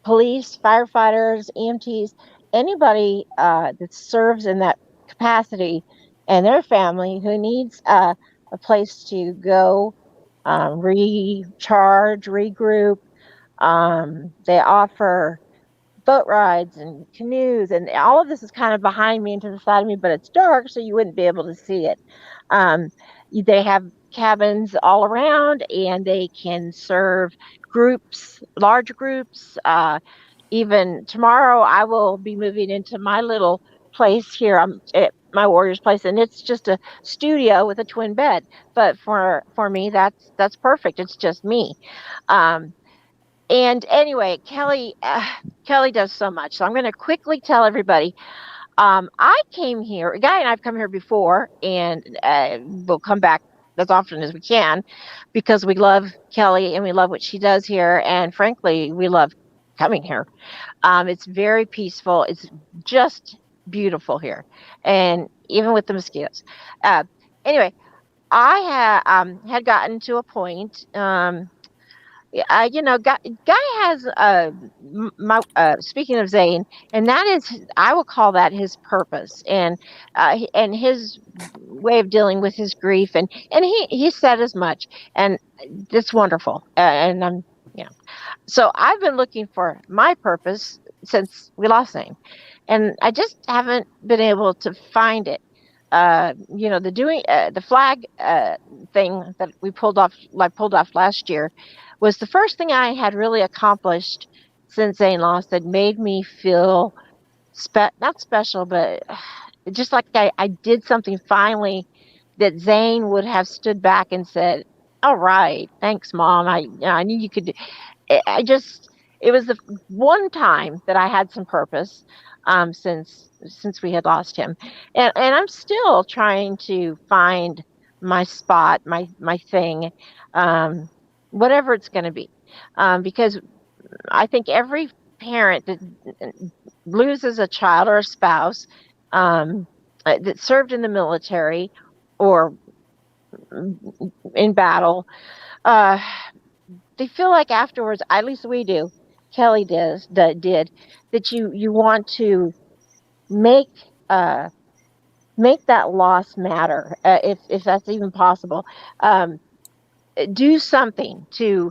police, firefighters, EMTs, anybody that serves in that capacity and their family who needs a place to go recharge, regroup. They offer boat rides and canoes, and all of this is kind of behind me and to the side of me, but it's dark, so you wouldn't be able to see it. Um, they have cabins all around, and they can serve groups, large groups. Even tomorrow, I will be moving into my little place here. I'm at my Warrior's Place, and it's just a studio with a twin bed. But for me, that's perfect. It's just me. Um, and anyway, Kelly does so much. So I'm going to quickly tell everybody. I came here. A guy and I've come here before, and we'll come back as often as we can because we love Kelly and we love what she does here, and frankly, we love coming here. It's very peaceful. It's just beautiful here, and even with the mosquitoes. Uh, anyway, had gotten to a point. Guy has my speaking of Zane, and that is, I will call that his purpose, and his way of dealing with his grief, and he said as much, and it's wonderful, and I'm so I've been looking for my purpose since we lost Zane, and I just haven't been able to find it. The flag thing that I pulled off last year, was the first thing I had really accomplished since Zane lost, that made me feel not special, but just like I did something finally that Zane would have stood back and said, "All right, thanks, Mom. I knew you could." I just, it was the one time that I had some purpose, since we had lost him, and I'm still trying to find my spot, my thing, whatever it's going to be, because I think every parent that loses a child or a spouse, that served in the military or in battle, uh, they feel like afterwards, at least we do, Kelly did, that you want to make make that loss matter, if that's even possible. Um, do something to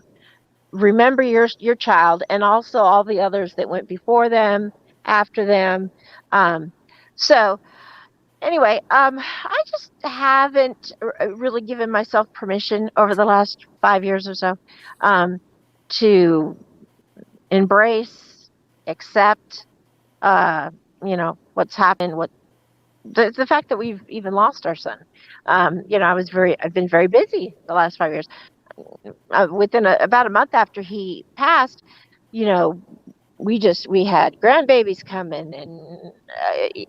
remember your child, and also all the others that went before them, after them. Um, so anyway, I just haven't really given myself permission over the last 5 years or so, to embrace, accept, uh, what's happened, the fact that we've even lost our son. I've been very busy the last 5 years. Within about a month after he passed, you know, we had grandbabies coming, and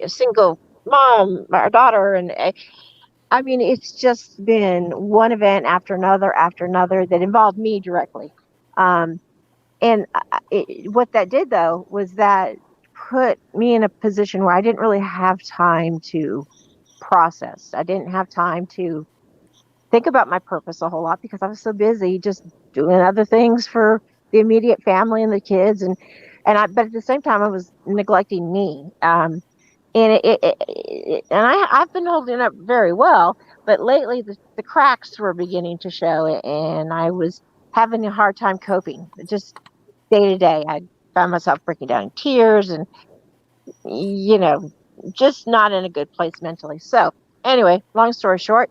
a single mom, our daughter, and I mean, it's just been one event after another that involved me directly. Um, and what that did, though, was that put me in a position where I didn't really have time to process. I didn't have time to think about my purpose a whole lot because I was so busy just doing other things for the immediate family and the kids, but at the same time I was neglecting me. I've been holding up very well, but lately the cracks were beginning to show, and I was having a hard time coping. Just day to day, I found myself breaking down in tears, and you know, just not in a good place mentally. So anyway, long story short,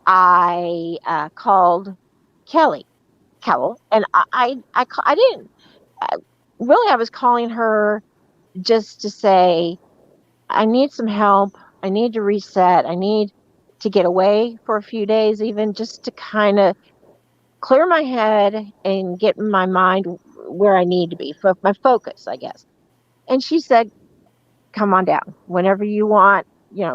I called Kelly Cowell, and I didn't really. I was calling her just to say I need some help. need to reset. I need to get away for a few days, even just to kind of clear my head and get my mind where I need to be for my focus, I guess. And she said, come on down whenever you want.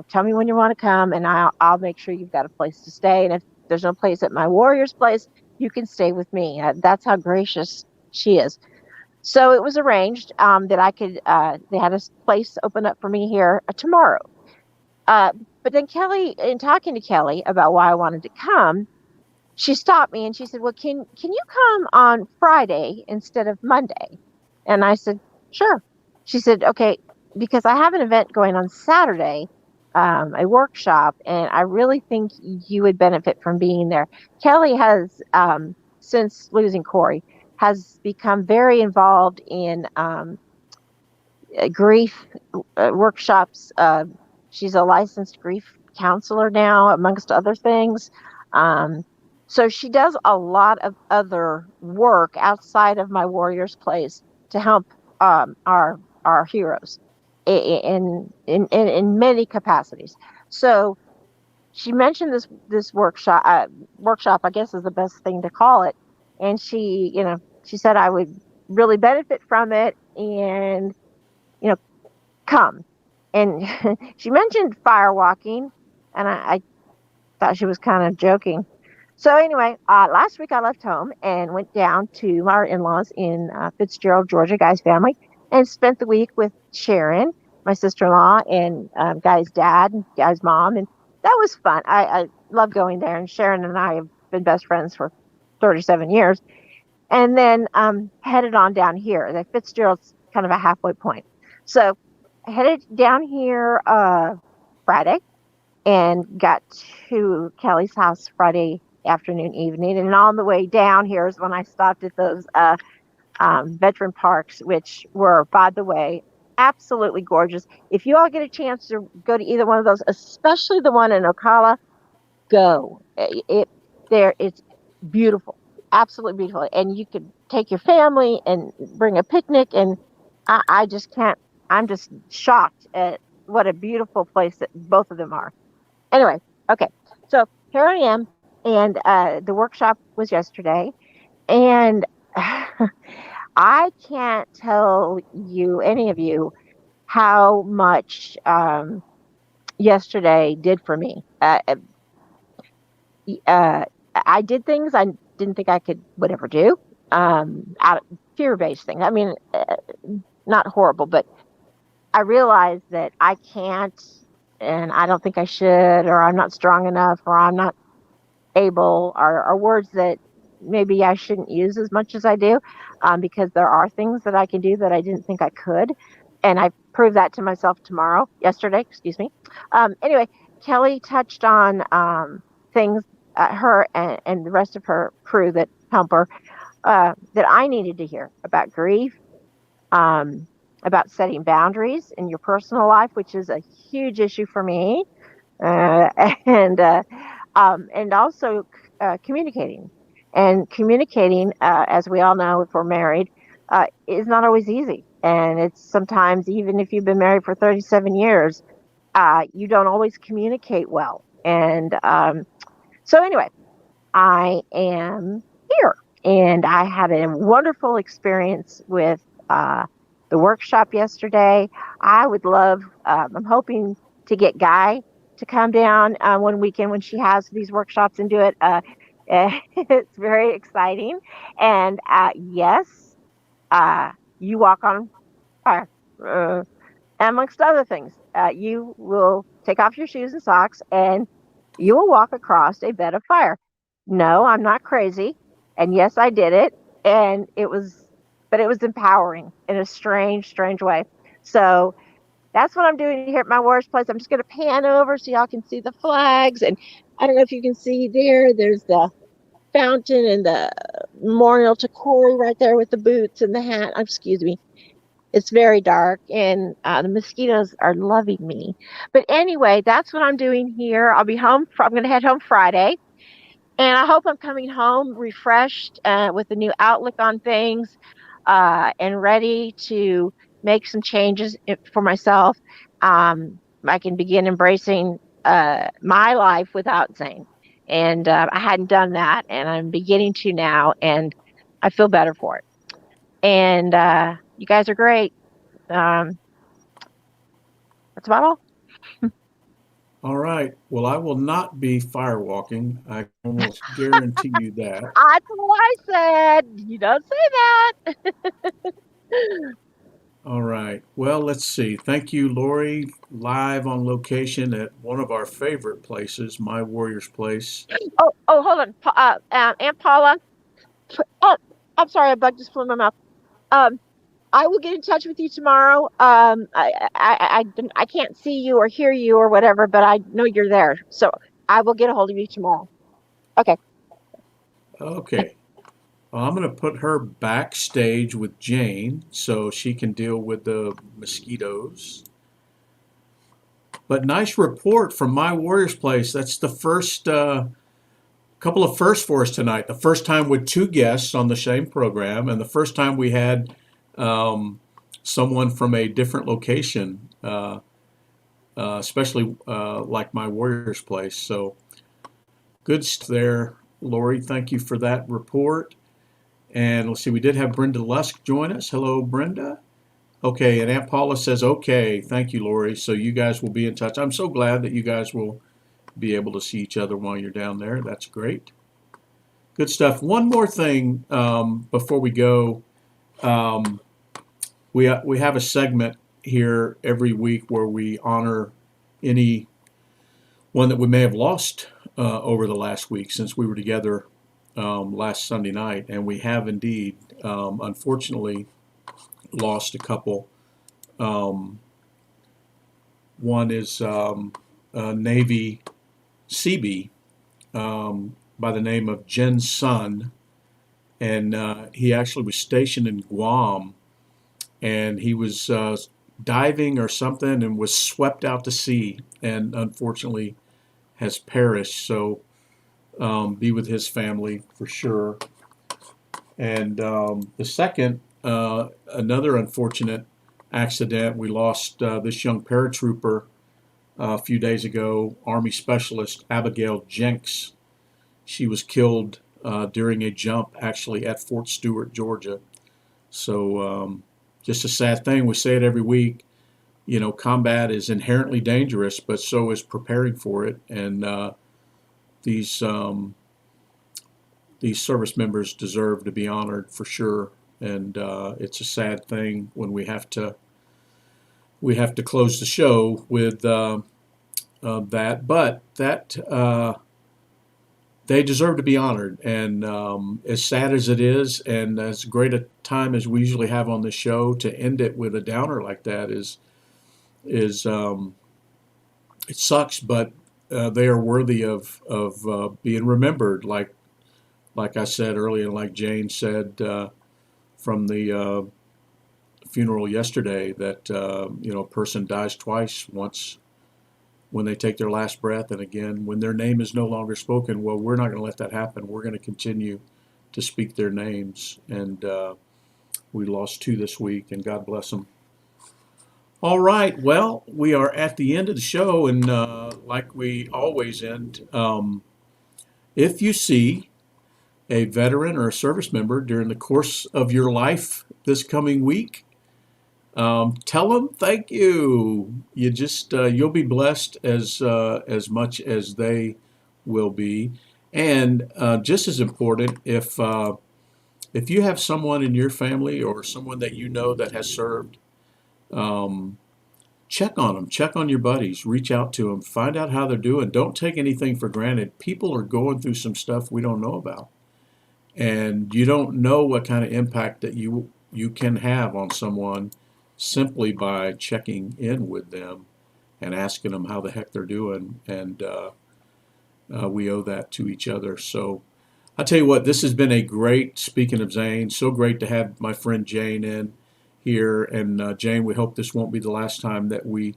Tell me when you want to come, and I'll make sure you've got a place to stay. And if there's no place at my warrior's place, you can stay with me. That's how gracious she is. So it was arranged that I could. They had a place open up for me here tomorrow. Uh, but then Kelly, in talking to Kelly about why I wanted to come, she stopped me and she said, "Well, can you come on Friday instead of Monday?" And I said, "Sure." She said, "Okay, because I have an event going on Saturday, a workshop, and I really think you would benefit from being there." Kelly has, since losing Corey, has become very involved in grief workshops. She's a licensed grief counselor now, amongst other things. Um, so she does a lot of other work outside of my warrior's place to help our heroes in many capacities. So she mentioned this workshop, I guess is the best thing to call it, and she said I would really benefit from it, and you know come. And she mentioned fire walking, and I thought she was kind of joking. So anyway, last week I left home and went down to our in-laws in Fitzgerald, Georgia, Guy's family, and spent the week with Sharon, my sister-in-law, and Guy's dad and Guy's mom, and that was fun. I love going there, and Sharon and I have been best friends for 37 years. And then headed on down here. The Fitzgerald's kind of a halfway point. So I headed down here Friday and got to Kelly's house Friday afternoon, evening. And on the way down here is when I stopped at those veteran parks, which were, by the way, absolutely gorgeous. If you all get a chance to go to either one of those, especially the one in Ocala, go. It's beautiful, absolutely beautiful, and you could take your family and bring a picnic. And I just can't. I'm just shocked at what a beautiful place that both of them are. Anyway, okay, so here I am, and the workshop was yesterday, and I can't tell you, any of you, how much yesterday did for me. Uh, I did things I didn't think I would ever do. Out of fear-based things. I mean, not horrible, but I realized that I can't, and I don't think I should, or I'm not strong enough, or I'm not able, are words that maybe I shouldn't use as much as I do, because there are things that I can do that I didn't think I could, and I proved that to myself yesterday, excuse me. Anyway, Kelly touched on things, her and the rest of her crew that help her, that I needed to hear about grief, about setting boundaries in your personal life, which is a huge issue for me, uh, and uh, and also communicating. And communicating, as we all know, if we're married, is not always easy. And it's sometimes, even if you've been married for 37 years, you don't always communicate well. And so, anyway, I am here, and I had a wonderful experience with the workshop yesterday. I would love, I'm hoping to get Guy to come down one weekend when she has these workshops and do it. It's very exciting. And yes, you walk on fire. Amongst other things, you will take off your shoes and socks and you will walk across a bed of fire. No, I'm not crazy. And yes, I did it. And but it was empowering in a strange, strange way. So that's what I'm doing here at my warrior's place. I'm just going to pan over so y'all can see the flags. And I don't know if you can see there's the fountain and the memorial to Corey right there with the boots and the hat. Excuse me. It's very dark, and the mosquitoes are loving me. But anyway, that's what I'm doing here. I'll be home. I'm going to head home Friday, and I hope I'm coming home refreshed, with a new outlook on things, and ready to make some changes for myself. I can begin embracing my life without Zane. And I hadn't done that, and I'm beginning to now, and I feel better for it. And you guys are great. Um, that's about all. All right. Well, I will not be firewalking. I can almost guarantee you that. That's what I said. You don't say that. All right. Well, let's see. Thank you, Lorie, live on location at one of our favorite places, My Warrior's Place. Hold on. Aunt Paula. Oh, I'm sorry, a bug just flew in my mouth. Um, I will get in touch with you tomorrow. I can't see you or hear you or whatever, but I know you're there. So I will get a hold of you tomorrow. Okay. Okay. Well, I'm going to put her backstage with Jane so she can deal with the mosquitoes. But nice report from My Warrior's Place. That's the first couple of firsts for us tonight. The first time with two guests on the same program, and the first time we had someone from a different location, especially like My Warrior's Place. So good there, Lorie. Thank you for that report. And let's see, we did have Brenda Lusk join us. Hello, Brenda. Okay, and Aunt Paula says, okay, thank you, Lorie. So you guys will be in touch. I'm so glad that you guys will be able to see each other while you're down there. That's great. Good stuff. One more thing before we go. Um, we have a segment here every week where we honor any one that we may have lost over the last week since we were together last Sunday night, and we have indeed, unfortunately, lost a couple. Um, one is Navy Seabee by the name of Jen's son, and he actually was stationed in Guam, and he was diving or something and was swept out to sea, and unfortunately has perished. So be with his family for sure. And the second, another unfortunate accident. We lost this young paratrooper a few days ago, Army Specialist Abigail Jenks. She was killed during a jump actually at Fort Stewart, Georgia. So just a sad thing. We say it every week. You know, combat is inherently dangerous, but so is preparing for it. And these service members deserve to be honored for sure. And it's a sad thing when we have to close the show with that. But that they deserve to be honored. And as sad as it is, and as great a time as we usually have on this show, to end it with a downer like that is it sucks, but they are worthy of being remembered. Like I said earlier, like Jane said from the funeral yesterday, that a person dies twice, once when they take their last breath, and again when their name is no longer spoken. Well, we're not going to let that happen. We're going to continue to speak their names, and we lost two this week, and God bless them. All right, well, we are at the end of the show, and like we always end, if you see a veteran or a service member during the course of your life this coming week, tell them thank you. You just you'll be blessed as much as they will be, and just as important, if you have someone in your family or someone that you know that has served, check on them, check on your buddies, reach out to them, find out how they're doing. Don't take anything for granted. People are going through some stuff we don't know about, and you don't know what kind of impact that you can have on someone simply by checking in with them and asking them how the heck they're doing. And we owe that to each other. So I tell you what, this has been a great, speaking of Zane, so great to have my friend Jane in here. And Jane, we hope this won't be the last time that we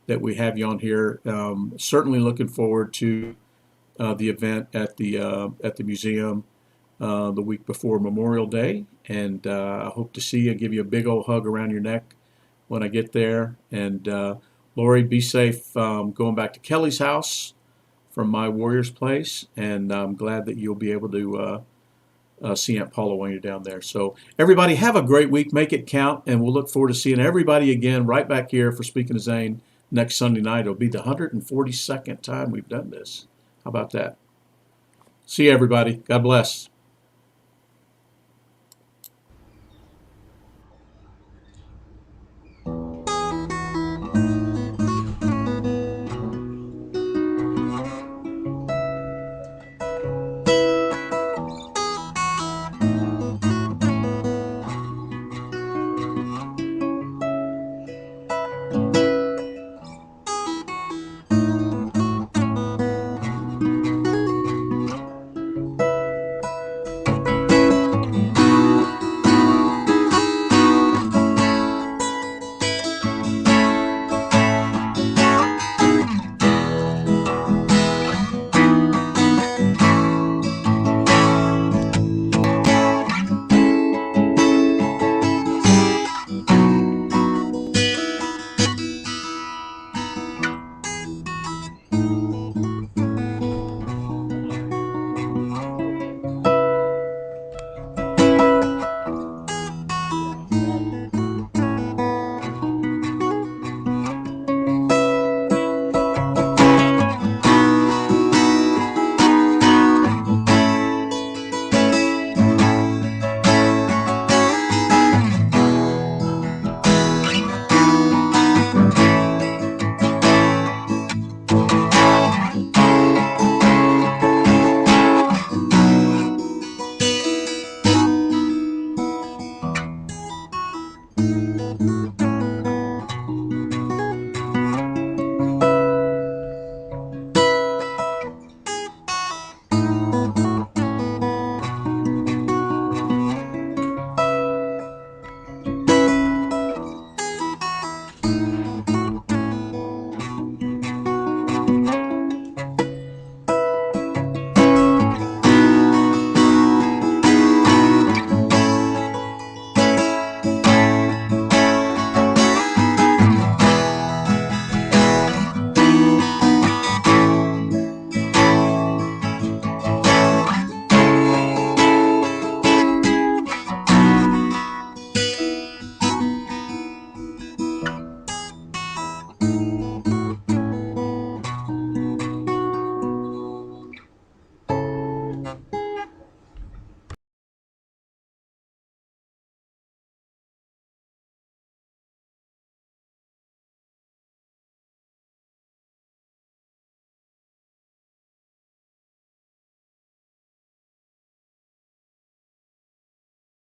have you on here. Certainly looking forward to the event at the museum the week before Memorial Day, and I hope to see you, give you a big old hug around your neck when I get there. And Lorie, be safe going back to Kelly's house from my Warrior's Place, and I'm glad that you'll be able to see Aunt Paula when you're down there. So everybody have a great week. Make it count, and we'll look forward to seeing everybody again right back here for Speaking of Zane next Sunday night. It'll be the 142nd time we've done this. How about that? See you, everybody. God bless.